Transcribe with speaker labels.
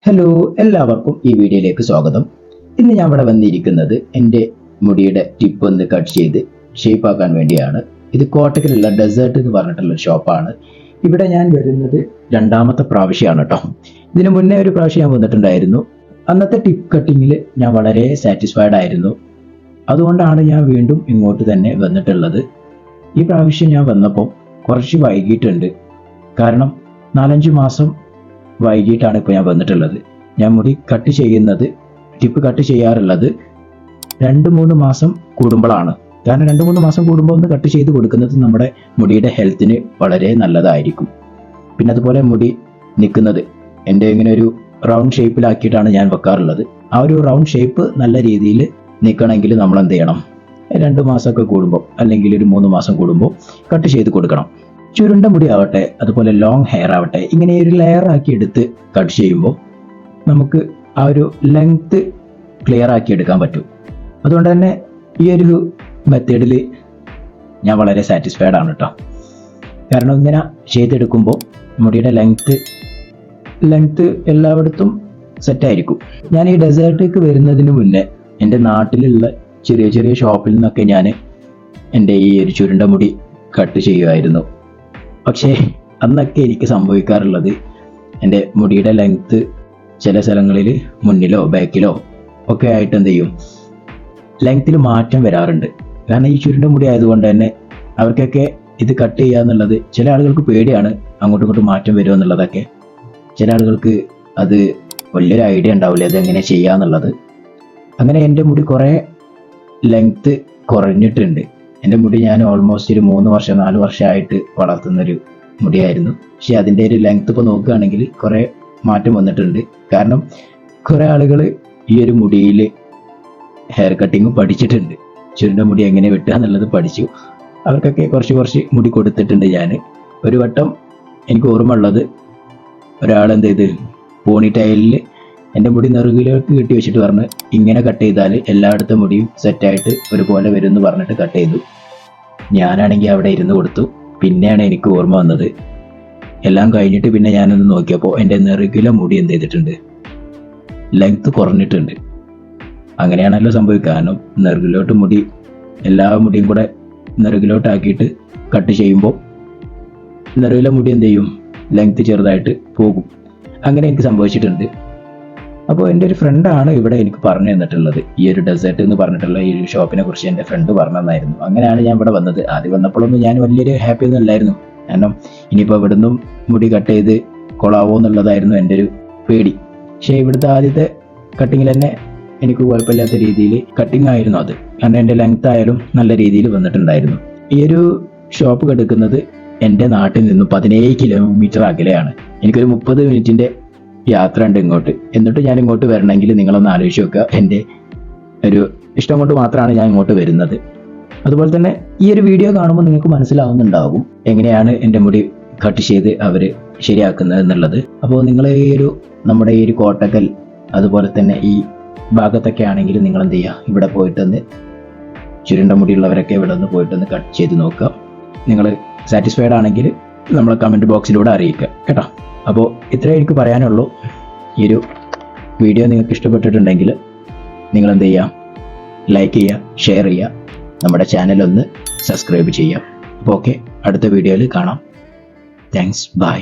Speaker 1: Hello, എല്ലാവർക്കും ഈ വീഡിയോയിലേക്ക് സ്വാഗതം. ഇന്ന് ഞാൻ ഇവിടെ വന്നിരിക്കുന്നത് എൻ്റെ മുടിയുടെ ടിപ്പ് ഒന്ന് കട്ട് ചെയ്ത് ഷേപ്പ് ആക്കാൻ വേണ്ടിയാണ്. ഇത് കോട്ടക്കലുള്ള ഡെസേർട്ട് എന്ന് പറഞ്ഞിട്ടുള്ള ഒരു ഷോപ്പാണ്. ഇവിടെ ഞാൻ വരുന്നത് രണ്ടാമത്തെ പ്രാവശ്യമാണ് കേട്ടോ. ഇതിനു മുന്നേ ഒരു പ്രാവശ്യം ഞാൻ വന്നിട്ടുണ്ടായിരുന്നു. അന്നത്തെ ടിപ്പ് കട്ടിങ്ങിൽ ഞാൻ വളരെ സാറ്റിസ്ഫൈഡ് ആയിരുന്നു. അതുകൊണ്ടാണ് ഞാൻ വീണ്ടും ഇങ്ങോട്ട് തന്നെ വന്നിട്ടുള്ളത്. ഈ പ്രാവശ്യം ഞാൻ വന്നപ്പോൾ കുറച്ച് വൈകിട്ടുണ്ട്. കാരണം 4-5 മാസം വൈകിട്ടാണ് ഇപ്പോൾ ഞാൻ വന്നിട്ടുള്ളത്. ഞാൻ മുടി കട്ട് ചെയ്യുന്നത്, ടിപ്പ് കട്ട് ചെയ്യാറുള്ളത് 2-3 മാസം കൂടുമ്പോഴാണ്. കാരണം 2-3 മാസം കൂടുമ്പോൾ ഒന്ന് കട്ട് ചെയ്ത് കൊടുക്കുന്നത് നമ്മുടെ മുടിയുടെ ഹെൽത്തിന് വളരെ നല്ലതായിരിക്കും. പിന്നെ അതുപോലെ മുടി നിൽക്കുന്നത് എൻ്റെ ഇങ്ങനെ ഒരു റൗണ്ട് ഷേപ്പിലാക്കിയിട്ടാണ് ഞാൻ വെക്കാറുള്ളത്. ആ ഒരു റൗണ്ട് ഷേപ്പ് നല്ല രീതിയിൽ നിൽക്കണമെങ്കിൽ നമ്മൾ എന്ത് ചെയ്യണം, 2 മാസമൊക്കെ കൂടുമ്പോൾ അല്ലെങ്കിൽ ഒരു 3 മാസം കൂടുമ്പോൾ കട്ട് ചെയ്ത് കൊടുക്കണം. ചുരുണ്ട മുടി ആവട്ടെ, അതുപോലെ ലോങ് ഹെയർ ആവട്ടെ, ഇങ്ങനെ ഒരു ലെയർ ആക്കി എടുത്ത് കട്ട് ചെയ്യുമ്പോൾ നമുക്ക് ആ ഒരു ലെങ്ത് ക്ലിയർ ആക്കി എടുക്കാൻ പറ്റും. അതുകൊണ്ട് തന്നെ ഈ ഒരു മെത്തേഡിൽ ഞാൻ വളരെ സാറ്റിസ്ഫൈഡ് ആണ് കേട്ടോ. കാരണം ഇങ്ങനെ ചെയ്തെടുക്കുമ്പോൾ മുടിയുടെ ലെങ്ത് എല്ലായിടത്തും സെറ്റായിരിക്കും. ഞാൻ ഈ ഡെസേർട്ടിലേക്ക് വരുന്നതിന് മുന്നേ എൻ്റെ നാട്ടിലുള്ള ചെറിയ ചെറിയ ഷോപ്പിൽ നിന്നൊക്കെ ഞാൻ എൻ്റെ ഈ ഒരു ചുരുണ്ട മുടി കട്ട് ചെയ്യുമായിരുന്നു. പക്ഷേ അന്നൊക്കെ എനിക്ക് സംഭവിക്കാറുള്ളത്, എൻ്റെ മുടിയുടെ ലെങ്ത്ത് ചില സ്ഥലങ്ങളിൽ മുന്നിലോ ബാക്കിലോ ഒക്കെ ആയിട്ട് എന്ത് ചെയ്യും, ലെങ്ത്തിൽ മാറ്റം വരാറുണ്ട്. കാരണം ഈ ചുരുണ്ട മുടി ആയതുകൊണ്ട് തന്നെ അവർക്കൊക്കെ ഇത് കട്ട് ചെയ്യുക എന്നുള്ളത്, ചില ആളുകൾക്ക് പേടിയാണ് അങ്ങോട്ടും ഇങ്ങോട്ടും മാറ്റം വരുമോ എന്നുള്ളതൊക്കെ. ചില ആളുകൾക്ക് അത് വലിയൊരു ഐഡിയ ഉണ്ടാവില്ല അതെങ്ങനെ ചെയ്യുക എന്നുള്ളത്. അങ്ങനെ എൻ്റെ മുടി കുറേ ലെങ്ത്ത് കുറഞ്ഞിട്ടുണ്ട്. എൻ്റെ മുടി ഞാൻ ഓൾമോസ്റ്റ് ഒരു 3 വർഷം 4 വർഷമായിട്ട് വളർത്തുന്നൊരു മുടിയായിരുന്നു. പക്ഷെ അതിൻ്റെ ഒരു ലെങ്ത്ത് ഇപ്പോൾ നോക്കുകയാണെങ്കിൽ കുറേ മാറ്റം വന്നിട്ടുണ്ട്. കാരണം കുറേ ആളുകൾ ഈ ഒരു മുടിയിൽ ഹെയർ കട്ടിങ് പഠിച്ചിട്ടുണ്ട്. ചുരുണ്ട മുടി എങ്ങനെ വെട്ടുക എന്നുള്ളത് പഠിച്ചു. അവർക്കൊക്കെ കുറച്ച് മുടി കൊടുത്തിട്ടുണ്ട് ഞാൻ. ഒരു വട്ടം എനിക്ക് ഓർമ്മ ഉള്ളത്, ഒരാൾ എന്ത് ചെയ്ത് പോണി ടൈലിൽ എൻ്റെ മുടി നെറുകിലേക്ക് കെട്ടി വെച്ചിട്ട് പറഞ്ഞ് ഇങ്ങനെ കട്ട് ചെയ്താൽ എല്ലായിടത്തും മുടിയും സെറ്റായിട്ട് ഒരുപോലെ വരും എന്ന് പറഞ്ഞിട്ട് കട്ട് ചെയ്തു. ഞാനാണെങ്കിൽ അവിടെ ഇരുന്ന് കൊടുത്തു. പിന്നെയാണ് എനിക്ക് ഓർമ്മ വന്നത്. എല്ലാം കഴിഞ്ഞിട്ട് പിന്നെ ഞാനൊന്ന് നോക്കിയപ്പോൾ എൻ്റെ നെറുകിലെ മുടി എന്ത് ചെയ്തിട്ടുണ്ട്, ലെങ്ത്ത് കുറഞ്ഞിട്ടുണ്ട്. അങ്ങനെയാണല്ലോ സംഭവിക്കുക. കാരണം നെറുകിലോട്ട് മുടി, എല്ലാ മുടിയും കൂടെ നെറുകിലോട്ടാക്കിയിട്ട് കട്ട് ചെയ്യുമ്പോൾ നെറുകിലെ മുടി എന്ത് ചെയ്യും, ലെങ്ത്ത് ചെറുതായിട്ട് പോകും. അങ്ങനെ എനിക്ക് സംഭവിച്ചിട്ടുണ്ട്. അപ്പോൾ എൻ്റെ ഒരു ഫ്രണ്ടാണ് ഇവിടെ എനിക്ക് പറഞ്ഞു തന്നിട്ടുള്ളത്. ഈ ഒരു ഡെസേർട്ട് എന്ന് പറഞ്ഞിട്ടുള്ള ഈ ഒരു ഷോപ്പിനെ കുറിച്ച് എൻ്റെ ഫ്രണ്ട് പറഞ്ഞു തന്നായിരുന്നു. അങ്ങനെയാണ് ഞാൻ ഇവിടെ വന്നത്. ആദ്യം വന്നപ്പോഴൊന്നും ഞാൻ വലിയൊരു ഹാപ്പി ഒന്നും അല്ലായിരുന്നു. കാരണം ഇനിയിപ്പോൾ ഇവിടുന്നും മുടി കട്ട് ചെയ്ത് കൊളാവോ എന്നുള്ളതായിരുന്നു എൻ്റെ ഒരു പേടി. പക്ഷേ ഇവിടുത്തെ ആദ്യത്തെ കട്ടിങ്ങിൽ തന്നെ എനിക്ക് കുഴപ്പമില്ലാത്ത രീതിയിൽ കട്ടിങ് ആയിരുന്നു അത്. കാരണം എൻ്റെ ലെങ്ത് ആയാലും നല്ല രീതിയിൽ വന്നിട്ടുണ്ടായിരുന്നു. ഈ ഒരു ഷോപ്പ് കിടക്കുന്നത് എൻ്റെ നാട്ടിൽ നിന്നും 17 കിലോമീറ്റർ അകലെയാണ്. എനിക്കൊരു 30 മിനിറ്റിൻ്റെ യാത്ര ഉണ്ട് ഇങ്ങോട്ട്. എന്നിട്ട് ഞാൻ ഇങ്ങോട്ട് വരണമെങ്കിൽ നിങ്ങളൊന്ന് ആലോചിച്ച് നോക്കുക. എൻ്റെ ഒരു ഇഷ്ടം കൊണ്ട് മാത്രമാണ് ഞാൻ ഇങ്ങോട്ട് വരുന്നത്. അതുപോലെ തന്നെ ഈ ഒരു വീഡിയോ കാണുമ്പോൾ നിങ്ങൾക്ക് മനസ്സിലാവുന്നുണ്ടാകും എങ്ങനെയാണ് എൻ്റെ മുടി കട്ട് ചെയ്ത് അവർ ശരിയാക്കുന്നത് എന്നുള്ളത്. അപ്പോൾ നിങ്ങൾ ഈ ഒരു നമ്മുടെ ഈ ഒരു കോട്ടക്കൽ അതുപോലെ തന്നെ ഈ ഭാഗത്തൊക്കെ ആണെങ്കിൽ നിങ്ങൾ എന്ത് ചെയ്യുക, ഇവിടെ പോയിട്ടൊന്ന് ചുരുണ്ട മുടിയുള്ളവരൊക്കെ ഇവിടെ ഒന്ന് പോയിട്ടൊന്ന് കട്ട് ചെയ്ത് നോക്കുക. നിങ്ങൾ സാറ്റിസ്ഫൈഡ് ആണെങ്കിൽ നമ്മളെ കമൻറ്റ് ബോക്സിലൂടെ അറിയിക്കുക കേട്ടോ. അപ്പോൾ ഇത്രയേ എനിക്ക് പറയാനുള്ളൂ. ഈ ഒരു വീഡിയോ നിങ്ങൾക്ക് ഇഷ്ടപ്പെട്ടിട്ടുണ്ടെങ്കിൽ നിങ്ങൾ എന്ത് ചെയ്യുക, ലൈക്ക് ചെയ്യുക, ഷെയർ ചെയ്യുക, നമ്മുടെ ചാനലൊന്ന് സബ്സ്ക്രൈബ് ചെയ്യുക. അപ്പോൾ ഓക്കെ, അടുത്ത വീഡിയോയിൽ കാണാം. Thanks, by.